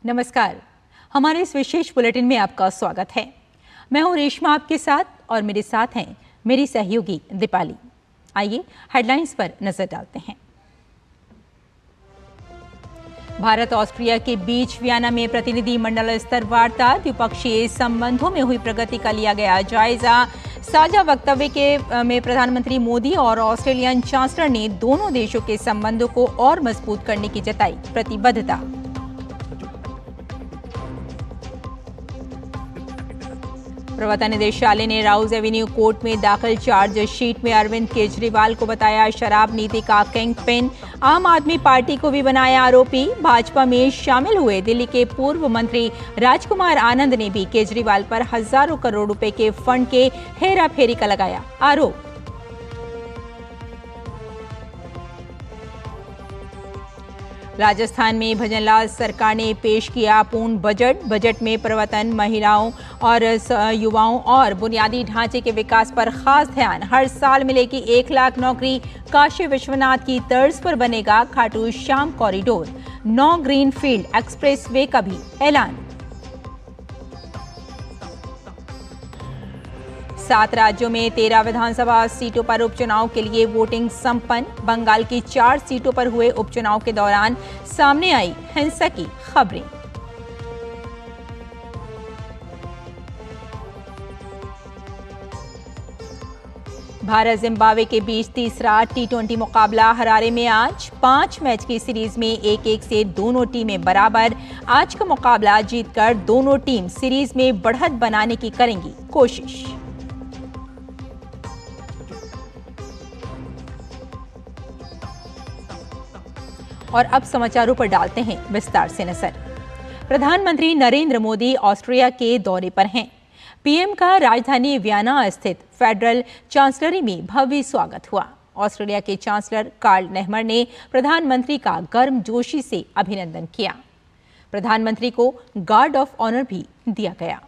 नमस्कार, हमारे इस विशेष बुलेटिन में आपका स्वागत है। मैं हूं रेशमा आपके साथ और मेरे साथ हैं मेरी सहयोगी दीपाली। आइए हेडलाइंस पर नजर डालते हैं। भारत ऑस्ट्रिया के बीच वियना में प्रतिनिधि मंडल स्तर वार्ता, द्विपक्षीय संबंधों में हुई प्रगति का लिया गया जायजा। साझा वक्तव्य में प्रधानमंत्री मोदी और ऑस्ट्रेलियन चांसलर ने दोनों देशों के संबंधों को और मजबूत करने की जताई प्रतिबद्धता। प्रवर्तन निदेशालय ने राउज एवेन्यू कोर्ट में दाखिल चार्जशीट में अरविंद केजरीवाल को बताया शराब नीति का किंग पिन। आम आदमी पार्टी को भी बनाया आरोपी। भाजपा में शामिल हुए दिल्ली के पूर्व मंत्री राजकुमार आनंद ने भी केजरीवाल पर हजारों करोड़ रुपए के फंड के हेराफेरी का लगाया आरोप। राजस्थान में भजनलाल सरकार ने पेश किया पूर्ण बजट में प्रवर्तन, महिलाओं और युवाओं और बुनियादी ढांचे के विकास पर खास ध्यान। हर साल मिलेगी 1 लाख नौकरी। काशी विश्वनाथ की तर्ज पर बनेगा Khatu Shyam corridor. 9 greenfield express way का भी ऐलान। 7 राज्यों में 13 विधानसभा सीटों पर उपचुनाव के लिए वोटिंग संपन्न। बंगाल की 4 सीटों पर हुए उपचुनाव के दौरान सामने आई हिंसा की खबरें। भारत जिम्बाब्वे के बीच तीसरा T20 मुकाबला हरारे में आज। 5 मैच की सीरीज में 1-1 से दोनों टीमें बराबर। आज का मुकाबला जीतकर दोनों टीम सीरीज में बढ़त बनाने की करेंगी कोशिश। और अब समाचारों पर डालते हैं विस्तार से नजर। प्रधानमंत्री नरेंद्र मोदी ऑस्ट्रिया के दौरे पर हैं। पीएम का राजधानी वियना स्थित फेडरल चांसलरी में भव्य स्वागत हुआ। ऑस्ट्रेलिया के चांसलर कार्ल नेहमर ने प्रधानमंत्री का गर्मजोशी से अभिनंदन किया। प्रधानमंत्री को गार्ड ऑफ ऑनर भी दिया गया।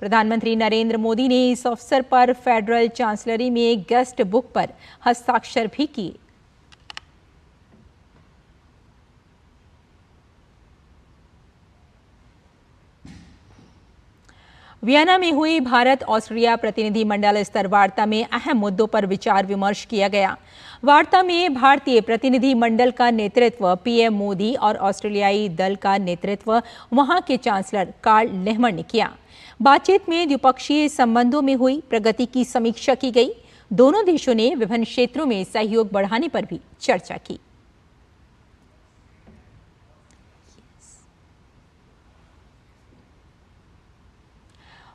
प्रधानमंत्री नरेंद्र मोदी ने इस अवसर पर फेडरल चांसलरी में गेस्ट बुक पर हस्ताक्षर भी किए। वियना में हुई भारत ऑस्ट्रिया प्रतिनिधि मंडल स्तर वार्ता में अहम मुद्दों पर विचार विमर्श किया गया। वार्ता में भारतीय प्रतिनिधि मंडल का नेतृत्व पीएम मोदी और ऑस्ट्रेलियाई दल का नेतृत्व वहां के चांसलर कार्ल नेहमर ने किया। बातचीत में द्विपक्षीय संबंधों में हुई प्रगति की समीक्षा की गई। दोनों देशों ने विभिन्न क्षेत्रों में सहयोग बढ़ाने पर भी चर्चा की।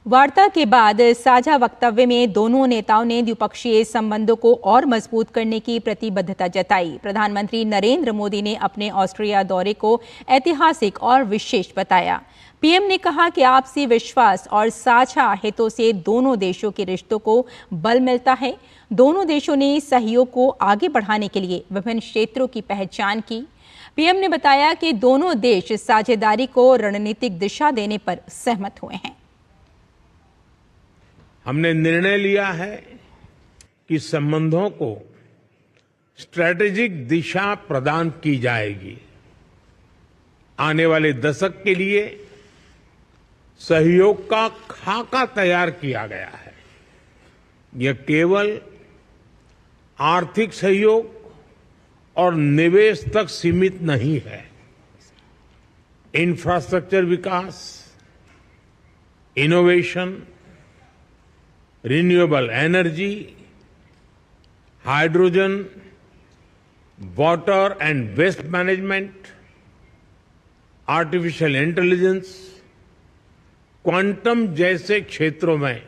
वार्ता के बाद साझा वक्तव्य में दोनों नेताओं ने द्विपक्षीय संबंधों को और मजबूत करने की प्रतिबद्धता जताई। प्रधानमंत्री नरेंद्र मोदी ने अपने ऑस्ट्रिया दौरे को ऐतिहासिक और विशेष बताया। पीएम ने कहा कि आपसी विश्वास और साझा हितों से दोनों देशों के रिश्तों को बल मिलता है। दोनों देशों ने सहयोग को आगे बढ़ाने के लिए विभिन्न क्षेत्रों की पहचान की। पीएम ने बताया कि दोनों देश साझेदारी को रणनीतिक दिशा देने पर सहमत हुए हैं। हमने निर्णय लिया है कि संबंधों को स्ट्रैटेजिक दिशा प्रदान की जाएगी। आने वाले दशक के लिए सहयोग का खाका तैयार किया गया है। यह केवल आर्थिक सहयोग और निवेश तक सीमित नहीं है। इंफ्रास्ट्रक्चर विकास, innovation, renewable energy, hydrogen, water and waste management, artificial intelligence, quantum जैसे क्षेत्रों में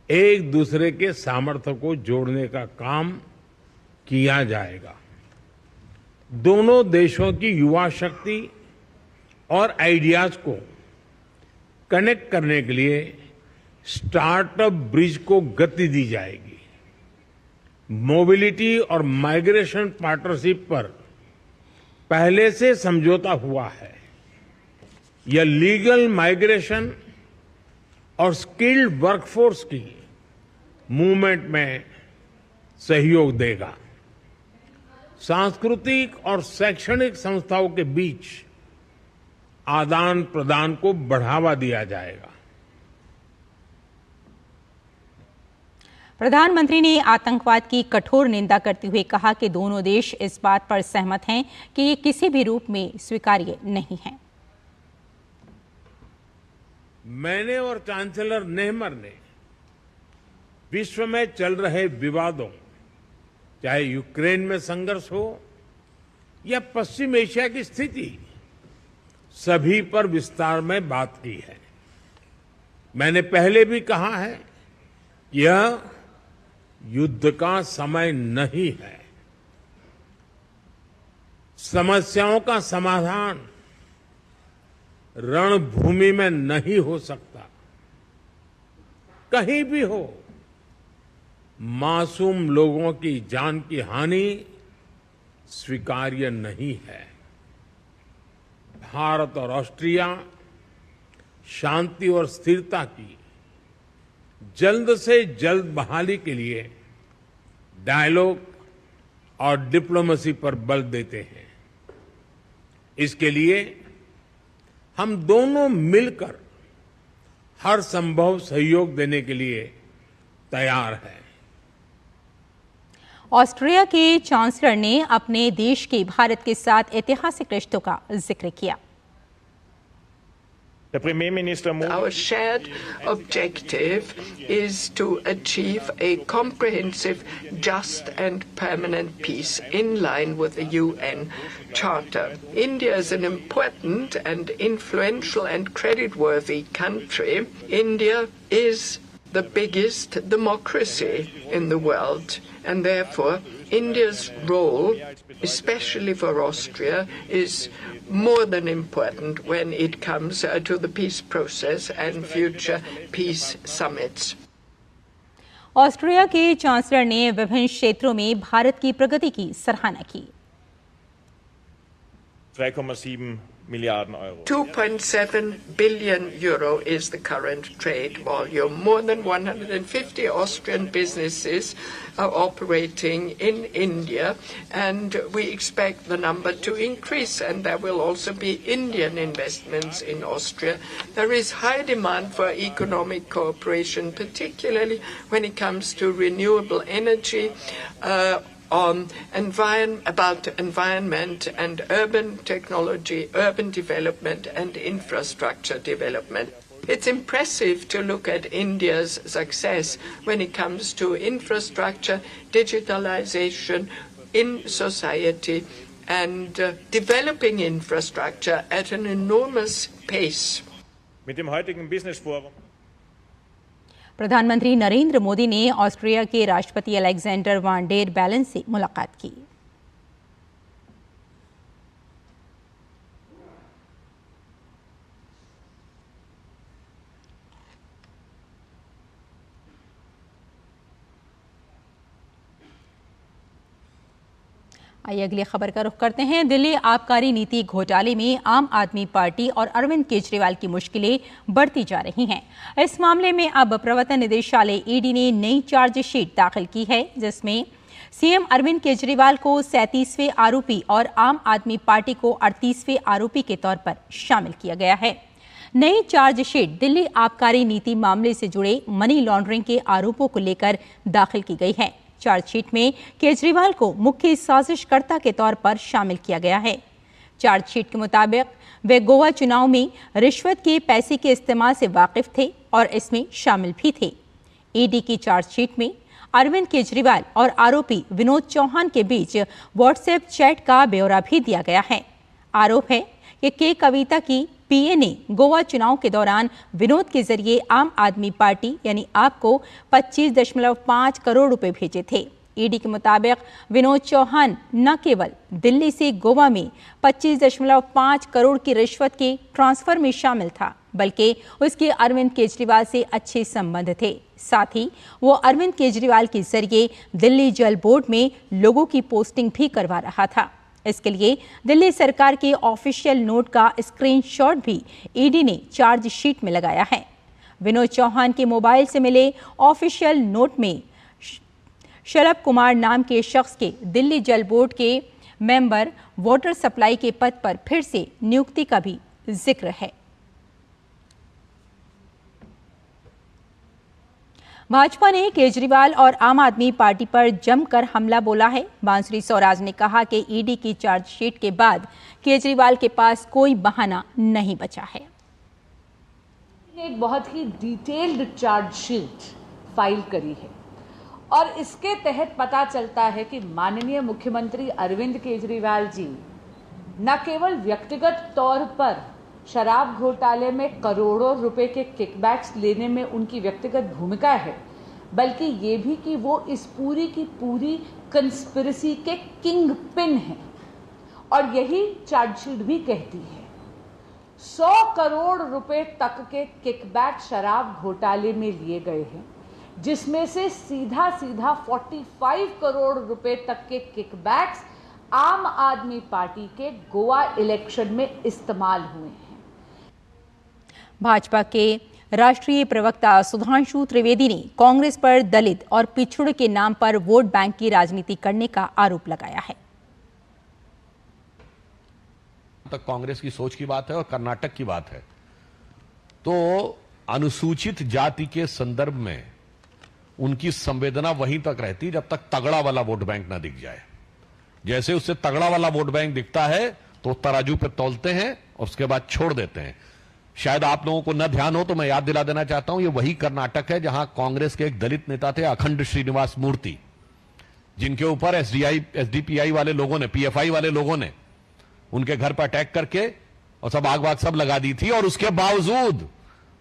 एक दूसरे के सामर्थ्य को जोड़ने का काम किया जाएगा। दोनों देशों की युवा शक्ति और आइडियाज को कनेक्ट करने के लिए स्टार्टअप ब्रिज को गति दी जाएगी। मोबिलिटी और माइग्रेशन पार्टनरशिप पर पहले से समझौता हुआ है। यह लीगल माइग्रेशन और स्किल्ड वर्कफोर्स की मूवमेंट में सहयोग देगा। सांस्कृतिक और शैक्षणिक संस्थाओं के बीच आदान प्रदान को बढ़ावा दिया जाएगा। प्रधानमंत्री ने आतंकवाद की कठोर निंदा करते हुए कहा कि दोनों देश इस बात पर सहमत हैं कि ये किसी भी रूप में स्वीकार्य नहीं है। मैंने और चांसलर नेहमर ने विश्व में चल रहे विवादों, चाहे यूक्रेन में संघर्ष हो या पश्चिम एशिया की स्थिति, सभी पर विस्तार में बात की है। मैंने पहले भी कहा है, यह युद्ध का समय नहीं है। समस्याओं का समाधान रणभूमि में नहीं हो सकता। कहीं भी हो, मासूम लोगों की जान की हानि स्वीकार्य नहीं है। भारत और ऑस्ट्रिया शांति और स्थिरता की जल्द से जल्द बहाली के लिए डायलॉग और डिप्लोमेसी पर बल देते हैं। इसके लिए हम दोनों मिलकर हर संभव सहयोग देने के लिए तैयार हैं। ऑस्ट्रिया के चांसलर ने अपने देश के भारत के साथ ऐतिहासिक रिश्तों का जिक्र किया। Our shared objective is to achieve a comprehensive, just and permanent peace in line with the UN Charter. India is an important and influential and creditworthy country. India is the biggest democracy in the world, and therefore India's role, especially for Austria, is more than important when it comes to the peace process and future peace summits. Austria के chancellor ने विभिन्न क्षेत्रों में भारत की प्रगति की सराहना की। 3,7 Milliarden Euro. 2.7 billion euro is the current trade volume. More than 150 Austrian businesses are operating in India, and we expect the number to increase, and there will also be Indian investments in Austria. There is high demand for economic cooperation, particularly when it comes to renewable energy, about environment and urban technology, urban development and infrastructure development. It's impressive to look at India's success when it comes to infrastructure, digitalization in society, and developing infrastructure at an enormous pace. Mit dem heutigen Business Forum प्रधानमंत्री नरेंद्र मोदी ने Austria के राष्ट्रपति Alexander van der बेलन से मुलाकात की। आइए अगली खबर का रुख करते हैं। दिल्ली आबकारी नीति घोटाले में आम आदमी पार्टी और अरविंद केजरीवाल की मुश्किलें बढ़ती जा रही हैं। इस मामले में अब प्रवर्तन निदेशालय ईडी ने नई चार्जशीट दाखिल की है, जिसमें सीएम अरविंद केजरीवाल को 37वें आरोपी और आम आदमी पार्टी को 38वें आरोपी के तौर पर शामिल किया गया है। नई चार्जशीट दिल्ली आबकारी नीति मामले से जुड़े मनी लॉन्ड्रिंग के आरोपों को लेकर दाखिल की गई है। चार्जशीट में केजरीवाल को मुख्य साजिशकर्ता के तौर पर शामिल किया गया है। चार्जशीट के मुताबिक वे गोवा चुनाव में रिश्वत के पैसे के इस्तेमाल से वाकिफ थे और इसमें शामिल भी थे। ईडी की चार्जशीट में अरविंद केजरीवाल और आरोपी विनोद चौहान के बीच व्हाट्सएप चैट का ब्यौरा भी दिया गया है। आरोप है कि के कविता की पीए ने गोवा चुनाव के दौरान विनोद के जरिए आम आदमी पार्टी यानी आप को 25.5 करोड़ रुपए भेजे थे। ईडी के मुताबिक विनोद चौहान न केवल दिल्ली से गोवा में 25.5 करोड़ की रिश्वत के ट्रांसफर में शामिल था, बल्कि उसके अरविंद केजरीवाल से अच्छे संबंध थे। साथ ही वो अरविंद केजरीवाल के जरिए दिल्ली जल बोर्ड में लोगों की पोस्टिंग भी करवा रहा था। इसके लिए दिल्ली सरकार के ऑफिशियल नोट का स्क्रीनशॉट भी ईडी ने चार्जशीट में लगाया है। विनोद चौहान के मोबाइल से मिले ऑफिशियल नोट में शलभ कुमार नाम के शख्स के दिल्ली जल बोर्ड के मेंबर वाटर सप्लाई के पद पर फिर से नियुक्ति का भी जिक्र है। भाजपा ने केजरीवाल और आम आदमी पार्टी पर जमकर हमला बोला है। बांसुरी स्वराज ने कहा कि ईडी की चार्जशीट के बाद केजरीवाल के पास कोई बहाना नहीं बचा है। एक बहुत ही डिटेल्ड चार्जशीट फाइल करी है और इसके तहत पता चलता है कि माननीय मुख्यमंत्री अरविंद केजरीवाल जी न केवल व्यक्तिगत तौर पर शराब घोटाले में करोड़ों रुपए के किकबैक्स लेने में उनकी व्यक्तिगत भूमिका है, बल्कि ये भी कि वो इस पूरी की पूरी कंस्पिरेसी के किंग पिन हैं। और यही चार्जशीट भी कहती है 100 करोड़ रुपए तक के किकबैक शराब घोटाले में लिए गए हैं, जिसमें से सीधा 45 करोड़ रुपए तक के किकबैक्स आम आदमी पार्टी के गोवा इलेक्शन में इस्तेमाल हुए हैं। भाजपा के राष्ट्रीय प्रवक्ता सुधांशु त्रिवेदी ने कांग्रेस पर दलित और पिछड़े के नाम पर वोट बैंक की राजनीति करने का आरोप लगाया है। तक कांग्रेस की सोच की बात है और कर्नाटक की बात है, तो अनुसूचित जाति के संदर्भ में उनकी संवेदना वहीं तक रहती जब तक तगड़ा वाला वोट बैंक ना दिख जाए। जैसे उससे तगड़ा वाला वोट बैंक दिखता है तो तराजू पे तौलते हैं और उसके बाद छोड़ देते हैं। शायद आप लोगों को न ध्यान हो तो मैं याद दिला देना चाहता हूं, ये वही कर्नाटक है जहां कांग्रेस के एक दलित नेता थे अखंड श्रीनिवास मूर्ति, जिनके ऊपर एसडीपीआई वाले लोगों ने, पीएफआई वाले लोगों ने उनके घर पर अटैक करके और सब आग वाग सब लगा दी थी, और उसके बावजूद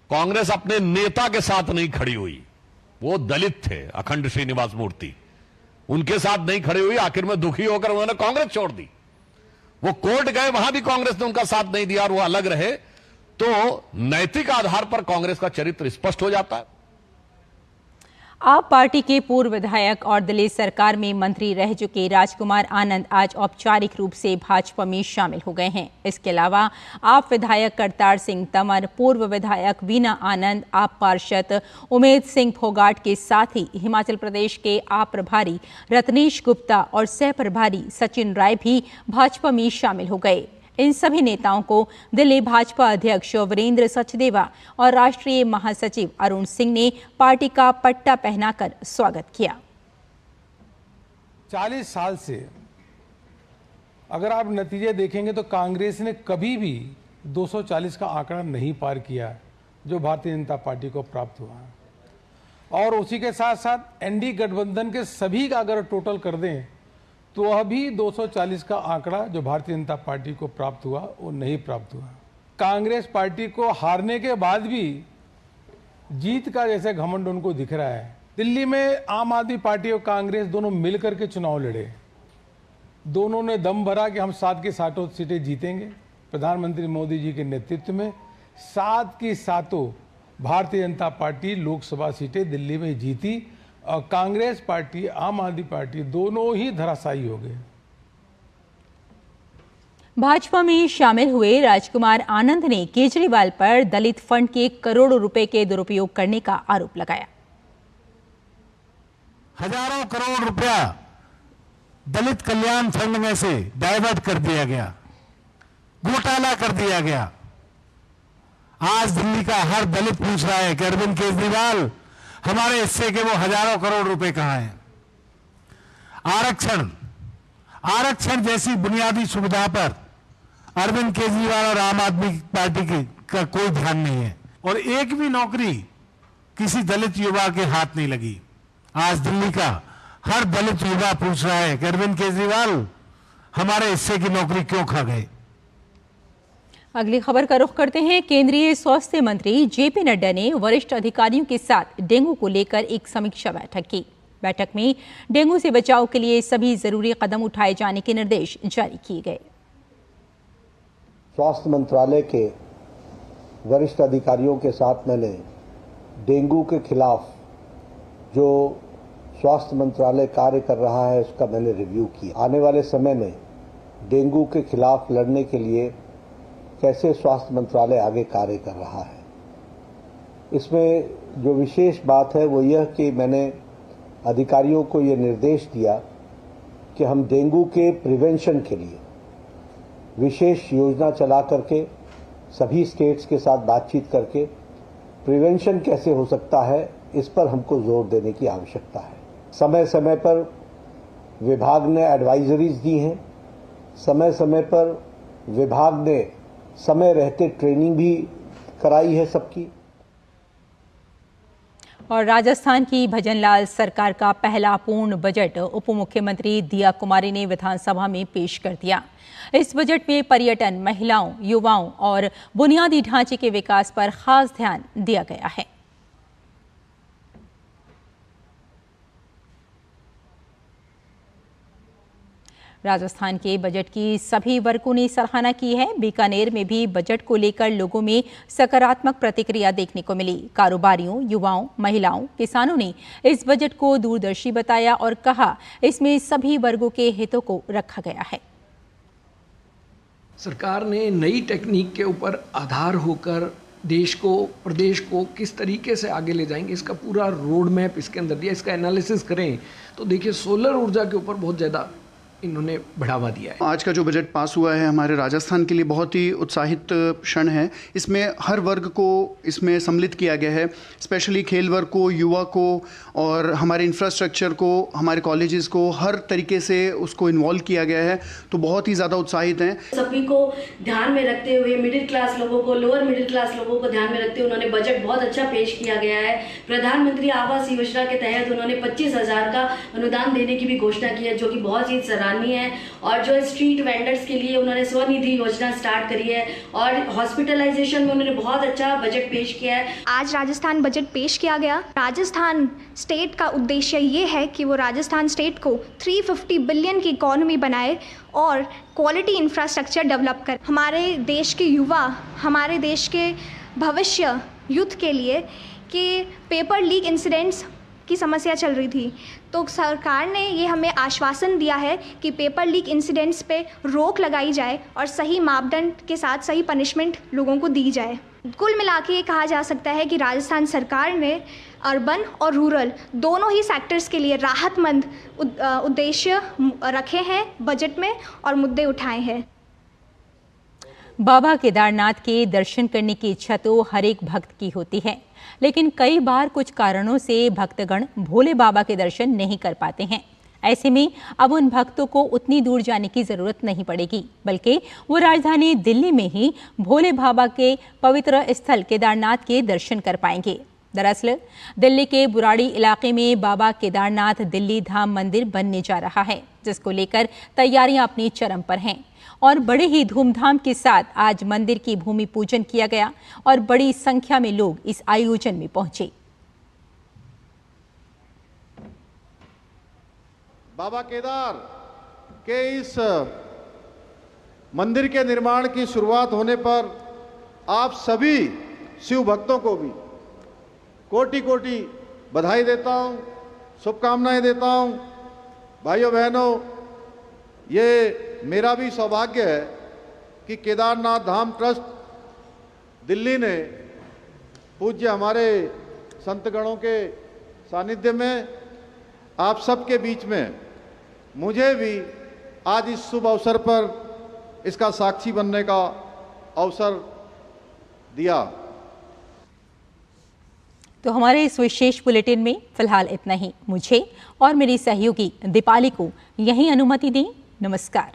कांग्रेस अपने नेता के साथ नहीं खड़ी हुई। वो दलित थे अखंड श्रीनिवास मूर्ति, उनके साथ नहीं खड़ी हुई। आखिर में दुखी होकर उन्होंने कांग्रेस छोड़ दी। वो कोर्ट गए, वहां भी कांग्रेस ने उनका साथ नहीं दिया और वो अलग रहे। तो नैतिक आधार पर कांग्रेस का चरित्र स्पष्ट हो जाता है। आप पार्टी के पूर्व विधायक और दिल्ली सरकार में मंत्री रह चुके राजकुमार आनंद आज औपचारिक रूप से भाजपा में शामिल हो गए हैं। इसके अलावा आप विधायक करतार सिंह तंवर, पूर्व विधायक वीना आनंद, आप पार्षद उमेद सिंह फोगाट के साथ ही हिमाचल प्रदेश के आप प्रभारी रत्नेश गुप्ता और सह प्रभारी सचिन राय भी भाजपा में शामिल हो गए। इन सभी नेताओं को दिल्ली भाजपा अध्यक्ष वीरेंद्र सचदेवा और राष्ट्रीय महासचिव अरुण सिंह ने पार्टी का पट्टा पहनाकर स्वागत किया। 40 साल से अगर आप नतीजे देखेंगे तो कांग्रेस ने कभी भी 240 का आंकड़ा नहीं पार किया जो भारतीय जनता पार्टी को प्राप्त हुआ। और उसी के साथ साथ एनडीए गठबंधन के सभी का अगर टोटल कर दें तो वह भी 240 का आंकड़ा जो भारतीय जनता पार्टी को प्राप्त हुआ वो नहीं प्राप्त हुआ। कांग्रेस पार्टी को हारने के बाद भी जीत का जैसे घमंड उनको दिख रहा है। दिल्ली में आम आदमी पार्टी और कांग्रेस दोनों मिलकर के चुनाव लड़े, दोनों ने दम भरा कि हम 7 की 7 सीटें जीतेंगे। प्रधानमंत्री मोदी जी के नेतृत्व में 7 की 7 भारतीय जनता पार्टी लोकसभा सीटें दिल्ली में जीती और कांग्रेस पार्टी, आम आदमी पार्टी दोनों ही धराशायी हो गए। भाजपा में शामिल हुए राजकुमार आनंद ने केजरीवाल पर दलित फंड के करोड़ों रुपए के दुरुपयोग करने का आरोप लगाया। हजारों करोड़ रुपया दलित कल्याण फंड में से डाइवर्ट कर दिया गया, घोटाला कर दिया गया। आज दिल्ली का हर दलित पूछ रहा है कि अरविंद केजरीवाल हमारे हिस्से के वो हजारों करोड़ रुपए कहां हैं। आरक्षण जैसी बुनियादी सुविधा पर अरविंद केजरीवाल और आम आदमी पार्टी का कोई ध्यान नहीं है और एक भी नौकरी किसी दलित युवा के हाथ नहीं लगी। आज दिल्ली का हर दलित युवा पूछ रहा है कि अरविंद केजरीवाल हमारे हिस्से की नौकरी क्यों खा गए। अगली खबर का रुख करते हैं। केंद्रीय स्वास्थ्य मंत्री जेपी नड्डा ने वरिष्ठ अधिकारियों के साथ डेंगू को लेकर एक समीक्षा बैठक की। बैठक में डेंगू से बचाव के लिए सभी जरूरी कदम उठाए जाने के निर्देश जारी किए गए। स्वास्थ्य मंत्रालय के वरिष्ठ अधिकारियों के साथ मैंने डेंगू के खिलाफ जो स्वास्थ्य मंत्रालय कार्य कर रहा है उसका मैंने रिव्यू किया। आने वाले समय में डेंगू के खिलाफ लड़ने के लिए कैसे स्वास्थ्य मंत्रालय आगे कार्य कर रहा है। इसमें जो विशेष बात है वो यह कि मैंने अधिकारियों को ये निर्देश दिया कि हम डेंगू के प्रिवेंशन के लिए विशेष योजना चला करके सभी स्टेट्स के साथ बातचीत करके प्रिवेंशन कैसे हो सकता है इस पर हमको जोर देने की आवश्यकता है। समय समय पर विभाग ने एडवाइजरीज दी हैं, समय समय पर विभाग ने समय रहते ट्रेनिंग भी कराई है सबकी। और राजस्थान की भजनलाल सरकार का पहला पूर्ण बजट उप मुख्यमंत्री दिया कुमारी ने विधानसभा में पेश कर दिया। इस बजट में पर्यटन, महिलाओं, युवाओं और बुनियादी ढांचे के विकास पर खास ध्यान दिया गया है। राजस्थान के बजट की सभी वर्गों ने सराहना की है। बीकानेर में भी बजट को लेकर लोगों में सकारात्मक प्रतिक्रिया देखने को मिली। कारोबारियों, युवाओं, महिलाओं, किसानों ने इस बजट को दूरदर्शी बताया और कहा इसमें सभी वर्गों के हितों को रखा गया है। सरकार ने नई टेक्निक के ऊपर आधार होकर देश को, प्रदेश को किस तरीके से आगे ले जाएंगे, इसका पूरा रोड मैप इसके अंदर दिया। इसका एनालिसिस करें तो देखिए सोलर ऊर्जा के ऊपर बहुत ज़्यादा इन्होंने बढ़ावा दिया है। आज का जो बजट पास हुआ है हमारे राजस्थान के लिए बहुत ही उत्साहित क्षण है। इसमें हर वर्ग को इसमें सम्मिलित किया गया है, स्पेशली खेल वर्ग को, युवा को और हमारे इंफ्रास्ट्रक्चर को, हमारे कॉलेजेस को, हर तरीके से उसको इन्वॉल्व किया गया है। तो बहुत ही ज़्यादा उत्साहित हैं। सभी को ध्यान में रखते हुए, मिडिल क्लास लोगों को, लोअर मिडिल क्लास लोगों को ध्यान में रखते हुए उन्होंने बजट बहुत अच्छा पेश किया गया है। प्रधानमंत्री आवास योजना के तहत उन्होंने 25,000 का अनुदान देने की भी घोषणा की है, जो कि बहुत ही है। और जो स्ट्रीट वेंडर्स के लिए उन्होंने स्वनिधि योजना स्टार्ट करी है और हॉस्पिटलाइजेशन में उन्होंने बहुत अच्छा बजट पेश किया है। आज राजस्थान बजट पेश किया गया। राजस्थान स्टेट का उद्देश्य ये है कि वो राजस्थान स्टेट को 350 बिलियन की इकोनॉमी बनाए और क्वालिटी इंफ्रास्ट्रक्चर डेवलप करे। हमारे देश के युवा, हमारे देश के भविष्य यूथ के लिए कि पेपर लीक इंसिडेंट्स की समस्या चल रही थी, तो सरकार ने ये हमें आश्वासन दिया है कि पेपर लीक इंसिडेंट्स पे रोक लगाई जाए और सही मापदंड के साथ सही पनिशमेंट लोगों को दी जाए। कुल मिला के ये कहा जा सकता है कि राजस्थान सरकार ने अर्बन और रूरल दोनों ही सेक्टर्स के लिए राहतमंद उद्देश्य रखे हैं बजट में और मुद्दे उठाए हैं। बाबा केदारनाथ के दर्शन करने की इच्छा तो हर एक भक्त की होती है, लेकिन कई बार कुछ कारणों से भक्तगण भोले बाबा के दर्शन नहीं कर पाते हैं। ऐसे में अब उन भक्तों को उतनी दूर जाने की जरूरत नहीं पड़ेगी, बल्कि वो राजधानी दिल्ली में ही भोले बाबा के पवित्र स्थल केदारनाथ के दर्शन कर पाएंगे। दरअसल दिल्ली के बुराड़ी इलाके में बाबा केदारनाथ दिल्ली धाम मंदिर बनने जा रहा है, जिसको लेकर तैयारियां अपनी चरम पर हैं और बड़े ही धूमधाम के साथ आज मंदिर की भूमि पूजन किया गया और बड़ी संख्या में लोग इस आयोजन में पहुंचे। बाबा केदार के इस मंदिर के निर्माण की शुरुआत होने पर आप सभी शिव भक्तों को भी कोटि कोटि बधाई देता हूं, शुभकामनाएं देता हूं। भाइयों बहनों, ये मेरा भी सौभाग्य है कि केदारनाथ धाम ट्रस्ट दिल्ली ने पूज्य हमारे संतगणों के सानिध्य में आप सबके बीच में मुझे भी आज इस शुभ अवसर पर इसका साक्षी बनने का अवसर दिया। तो हमारे इस विशेष बुलेटिन में फिलहाल इतना ही। मुझे और मेरी सहयोगी दीपाली को यहीं अनुमति दें। नमस्कार।